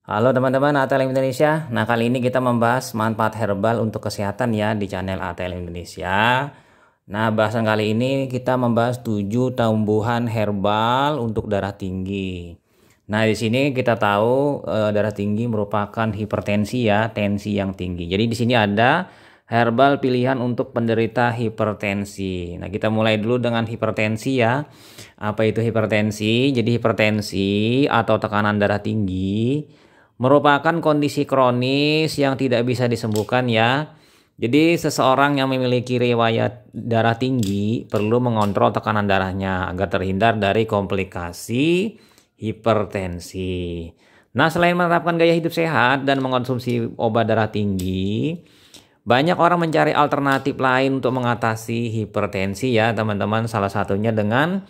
Halo teman-teman ATL Indonesia. Nah, kali ini kita membahas manfaat herbal untuk kesehatan ya di channel ATL Indonesia. Nah, bahasan kali ini kita membahas 7 tumbuhan herbal untuk darah tinggi. Nah, di sini kita tahu darah tinggi merupakan hipertensi ya, tensi yang tinggi. Jadi di sini ada herbal pilihan untuk penderita hipertensi. Nah, kita mulai dulu dengan hipertensi ya. Apa itu hipertensi? Jadi hipertensi atau tekanan darah tinggi merupakan kondisi kronis yang tidak bisa disembuhkan ya. Jadi seseorang yang memiliki riwayat darah tinggi perlu mengontrol tekanan darahnya agar terhindar dari komplikasi hipertensi. Nah, selain menerapkan gaya hidup sehat dan mengonsumsi obat darah tinggi, banyak orang mencari alternatif lain untuk mengatasi hipertensi ya, teman-teman. Salah satunya dengan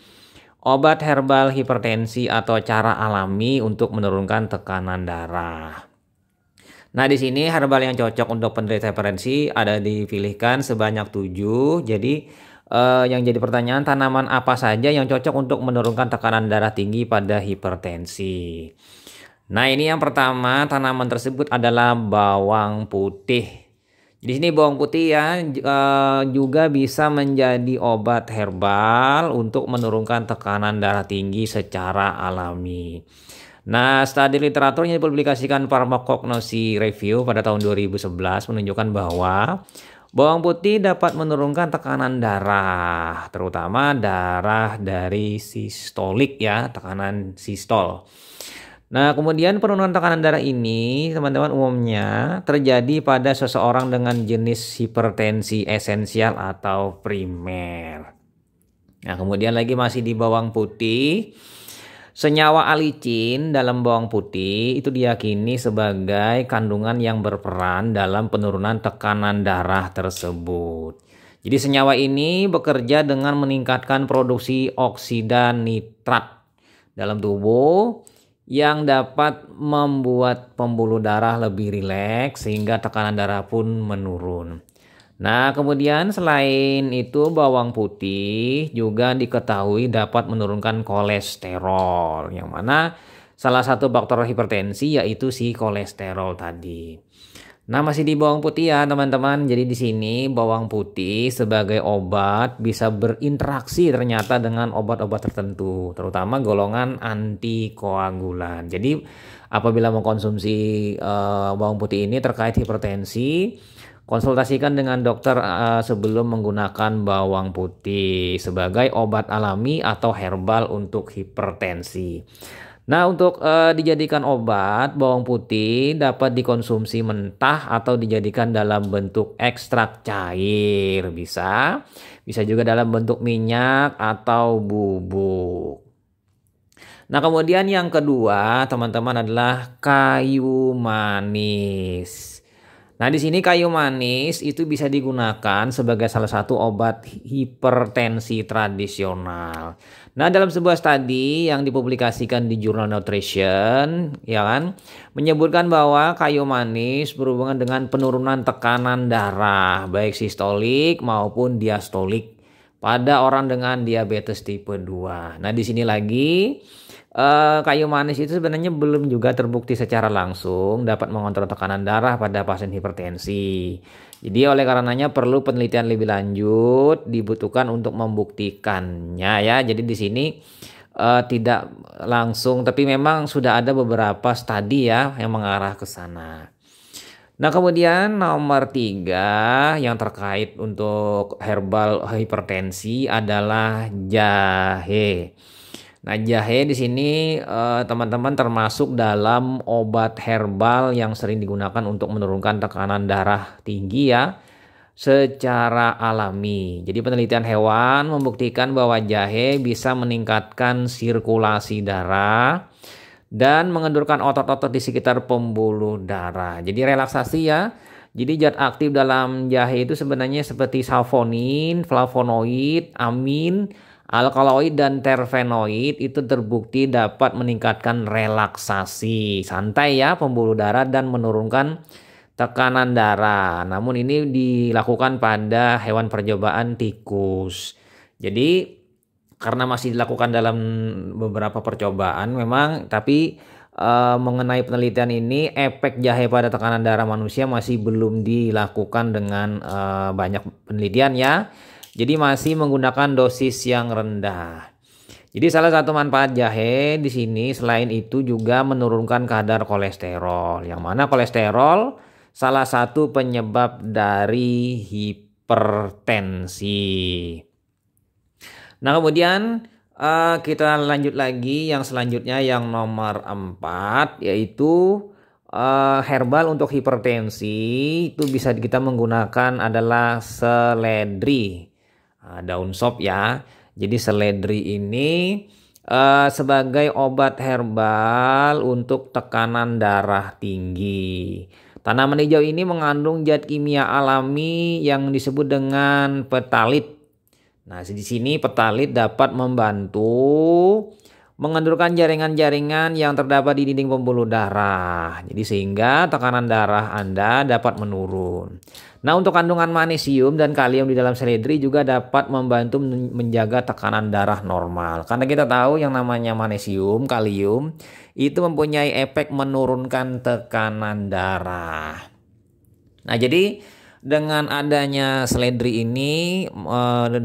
obat herbal hipertensi atau cara alami untuk menurunkan tekanan darah. Nah, di sini herbal yang cocok untuk penderita hipertensi ada dipilihkan sebanyak 7. Jadi, yang jadi pertanyaan, tanaman apa saja yang cocok untuk menurunkan tekanan darah tinggi pada hipertensi? Nah, ini yang pertama, tanaman tersebut adalah bawang putih. Di sini bawang putih ya juga bisa menjadi obat herbal untuk menurunkan tekanan darah tinggi secara alami. Nah, studi literatur yang dipublikasikan Pharmacognosy Review pada tahun 2011 menunjukkan bahwa bawang putih dapat menurunkan tekanan darah, terutama darah dari sistolik ya, tekanan sistol. Nah, kemudian penurunan tekanan darah ini, teman-teman, umumnya terjadi pada seseorang dengan jenis hipertensi esensial atau primer. Nah, kemudian lagi masih di bawang putih. Senyawa alicin dalam bawang putih itu diyakini sebagai kandungan yang berperan dalam penurunan tekanan darah tersebut. Jadi senyawa ini bekerja dengan meningkatkan produksi oksida nitrat dalam tubuh yang dapat membuat pembuluh darah lebih rileks sehingga tekanan darah pun menurun. Nah, kemudian selain itu bawang putih juga diketahui dapat menurunkan kolesterol, yang mana salah satu faktor hipertensi yaitu si kolesterol tadi. Nah, masih di bawang putih ya, teman-teman. Jadi di sini bawang putih sebagai obat bisa berinteraksi ternyata dengan obat-obat tertentu, terutama golongan antikoagulan. Jadi apabila mengkonsumsi bawang putih ini terkait hipertensi, konsultasikan dengan dokter sebelum menggunakan bawang putih sebagai obat alami atau herbal untuk hipertensi. Nah, untuk dijadikan obat, bawang putih dapat dikonsumsi mentah atau dijadikan dalam bentuk ekstrak cair. Bisa juga dalam bentuk minyak atau bubuk. Nah, kemudian yang kedua, teman-teman, adalah kayu manis. Nah, di sini kayu manis itu bisa digunakan sebagai salah satu obat hipertensi tradisional. Nah, dalam sebuah studi yang dipublikasikan di Jurnal Nutrition, ya kan, menyebutkan bahwa kayu manis berhubungan dengan penurunan tekanan darah, baik sistolik maupun diastolik pada orang dengan diabetes tipe 2. Nah, di sini lagi kayu manis itu sebenarnya belum juga terbukti secara langsung dapat mengontrol tekanan darah pada pasien hipertensi. Jadi oleh karenanya perlu penelitian lebih lanjut dibutuhkan untuk membuktikannya ya. Jadi di sini tidak langsung, tapi memang sudah ada beberapa studi ya yang mengarah ke sana. Nah, kemudian nomor 3 yang terkait untuk herbal hipertensi adalah jahe. Nah, jahe di sini teman-teman termasuk dalam obat herbal yang sering digunakan untuk menurunkan tekanan darah tinggi ya secara alami. Jadi penelitian hewan membuktikan bahwa jahe bisa meningkatkan sirkulasi darah dan mengendurkan otot-otot di sekitar pembuluh darah. Jadi relaksasi ya. Jadi zat aktif dalam jahe itu sebenarnya seperti savonin, flavonoid, amin, alkaloid dan terpenoid itu terbukti dapat meningkatkan relaksasi santai ya pembuluh darah dan menurunkan tekanan darah. Namun ini dilakukan pada hewan percobaan tikus. Jadi karena masih dilakukan dalam beberapa percobaan memang, tapi mengenai penelitian ini, efek jahe pada tekanan darah manusia masih belum dilakukan dengan banyak penelitian ya. Jadi masih menggunakan dosis yang rendah. Jadi salah satu manfaat jahe di sini selain itu juga menurunkan kadar kolesterol. Yang mana kolesterol salah satu penyebab dari hipertensi. Nah, kemudian kita lanjut lagi yang selanjutnya yang nomor 4 yaitu herbal untuk hipertensi. Itu bisa kita menggunakan adalah seledri, daun sop ya. Jadi seledri ini sebagai obat herbal untuk tekanan darah tinggi. Tanaman hijau ini mengandung zat kimia alami yang disebut dengan petalit. Nah, di sini petalit dapat membantu mengendurkan jaringan-jaringan yang terdapat di dinding pembuluh darah. Jadi sehingga tekanan darah Anda dapat menurun. Nah, untuk kandungan magnesium dan kalium di dalam seledri juga dapat membantu menjaga tekanan darah normal. Karena kita tahu yang namanya magnesium, kalium itu mempunyai efek menurunkan tekanan darah. Nah, jadi dengan adanya seledri ini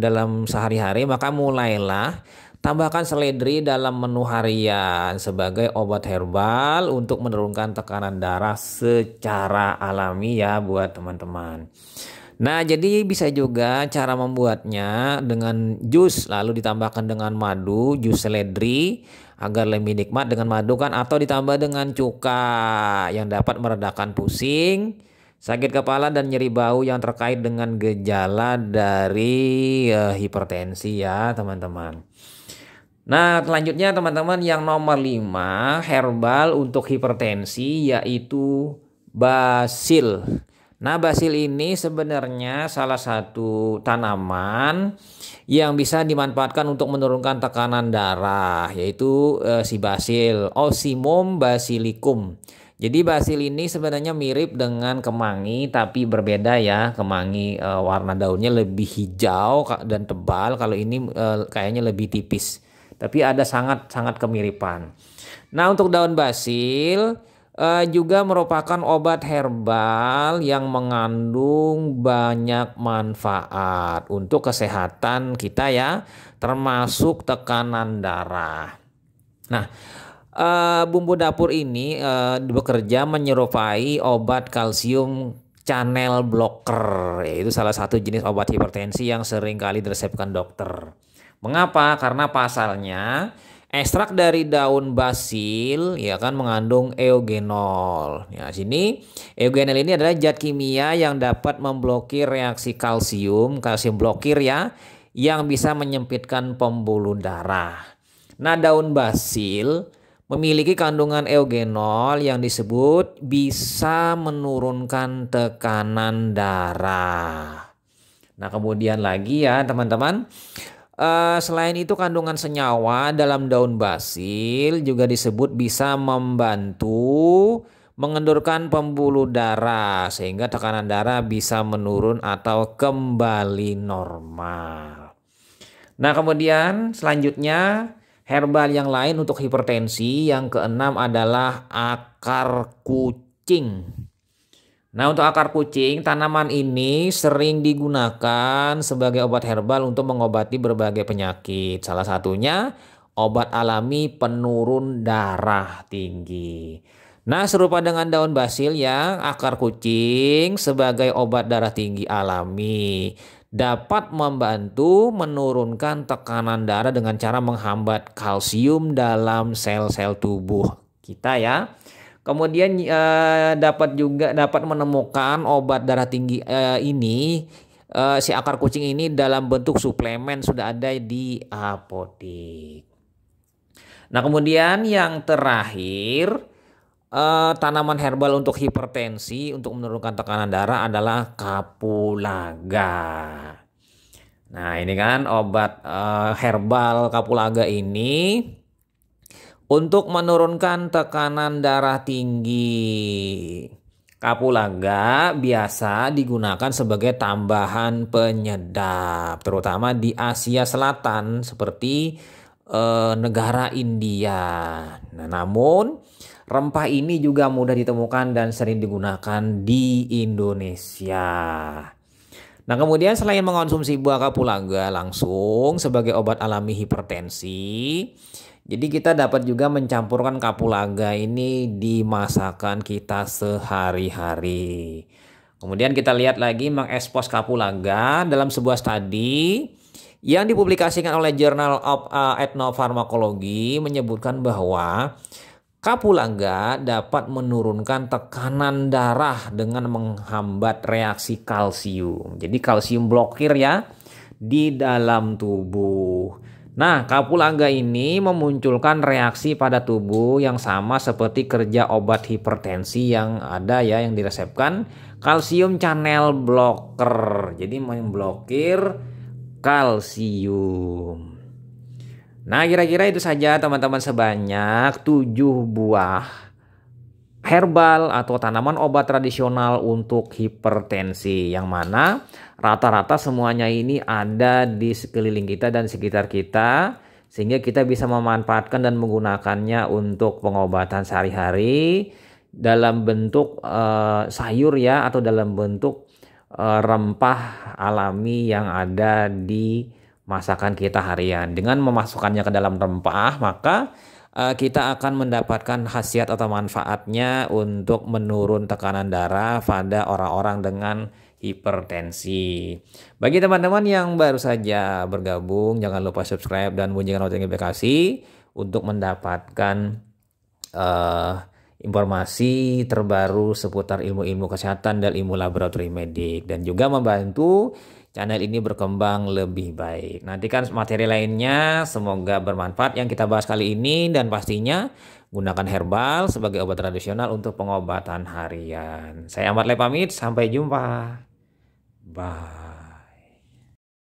dalam sehari-hari, maka mulailah tambahkan seledri dalam menu harian sebagai obat herbal untuk menurunkan tekanan darah secara alami ya buat teman-teman. Nah, jadi bisa juga cara membuatnya dengan jus lalu ditambahkan dengan madu, jus seledri agar lebih nikmat dengan madu kan, atau ditambah dengan cuka yang dapat meredakan pusing, sakit kepala dan nyeri bau yang terkait dengan gejala dari hipertensi ya teman-teman. Nah, selanjutnya teman-teman yang nomor 5 herbal untuk hipertensi yaitu basil. Nah, basil ini sebenarnya salah satu tanaman yang bisa dimanfaatkan untuk menurunkan tekanan darah, yaitu si basil, Ocimum basilicum. Jadi basil ini sebenarnya mirip dengan kemangi tapi berbeda ya. Kemangi warna daunnya lebih hijau dan tebal, kalau ini kayaknya lebih tipis. Tapi ada sangat kemiripan. Nah, untuk daun basil juga merupakan obat herbal yang mengandung banyak manfaat untuk kesehatan kita ya, termasuk tekanan darah. Nah, bumbu dapur ini bekerja menyerupai obat kalsium channel blocker, yaitu salah satu jenis obat hipertensi yang sering kali diresepkan dokter. Mengapa? Karena pasalnya ekstrak dari daun basil ya kan mengandung eugenol. Ya, sini eugenol ini adalah zat kimia yang dapat memblokir reaksi kalsium blokir ya, yang bisa menyempitkan pembuluh darah. Nah, daun basil memiliki kandungan eugenol yang disebut bisa menurunkan tekanan darah. Nah, kemudian lagi ya teman-teman, selain itu kandungan senyawa dalam daun basil juga disebut bisa membantu mengendurkan pembuluh darah sehingga tekanan darah bisa menurun atau kembali normal. Nah, kemudian selanjutnya herbal yang lain untuk hipertensi yang keenam adalah akar kucing. Nah, untuk akar kucing, tanaman ini sering digunakan sebagai obat herbal untuk mengobati berbagai penyakit. Salah satunya obat alami penurun darah tinggi. Nah, serupa dengan daun basil ya, akar kucing sebagai obat darah tinggi alami dapat membantu menurunkan tekanan darah dengan cara menghambat kalsium dalam sel-sel tubuh kita ya. Kemudian dapat menemukan obat darah tinggi ini si akar kucing ini dalam bentuk suplemen sudah ada di apotek. Nah, kemudian yang terakhir tanaman herbal untuk hipertensi untuk menurunkan tekanan darah adalah kapulaga. Nah, ini kan obat herbal kapulaga ini untuk menurunkan tekanan darah tinggi. Kapulaga biasa digunakan sebagai tambahan penyedap, terutama di Asia Selatan seperti negara India. Nah, namun rempah ini juga mudah ditemukan dan sering digunakan di Indonesia. Nah, kemudian selain mengonsumsi buah kapulaga langsung sebagai obat alami hipertensi, jadi kita dapat juga mencampurkan kapulaga ini di masakan kita sehari-hari. Kemudian kita lihat lagi mengekspos kapulaga dalam sebuah studi yang dipublikasikan oleh Journal of Ethnofarmakologi menyebutkan bahwa kapulaga dapat menurunkan tekanan darah dengan menghambat reaksi kalsium. Jadi kalsium blokir ya di dalam tubuh. Nah, kapulaga ini memunculkan reaksi pada tubuh yang sama seperti kerja obat hipertensi yang ada ya, yang diresepkan, kalsium channel blocker. Jadi memblokir kalsium. Nah, kira-kira itu saja teman-teman, sebanyak 7 buah herbal atau tanaman obat tradisional untuk hipertensi, yang mana rata-rata semuanya ini ada di sekeliling kita dan sekitar kita, sehingga kita bisa memanfaatkan dan menggunakannya untuk pengobatan sehari-hari dalam bentuk sayur ya, atau dalam bentuk rempah alami yang ada di masakan kita harian. Dengan memasukkannya ke dalam rempah, maka kita akan mendapatkan khasiat atau manfaatnya untuk menurun tekanan darah pada orang-orang dengan hipertensi. Bagi teman-teman yang baru saja bergabung, jangan lupa subscribe dan bunyikan lonceng notifikasi untuk mendapatkan informasi terbaru seputar ilmu-ilmu kesehatan dan ilmu laboratorium medik, dan juga membantu channel ini berkembang lebih baik. Nantikan materi lainnya, semoga bermanfaat yang kita bahas kali ini, dan pastinya gunakan herbal sebagai obat tradisional untuk pengobatan harian. Saya Ahmad Le pamit, sampai jumpa. Bye.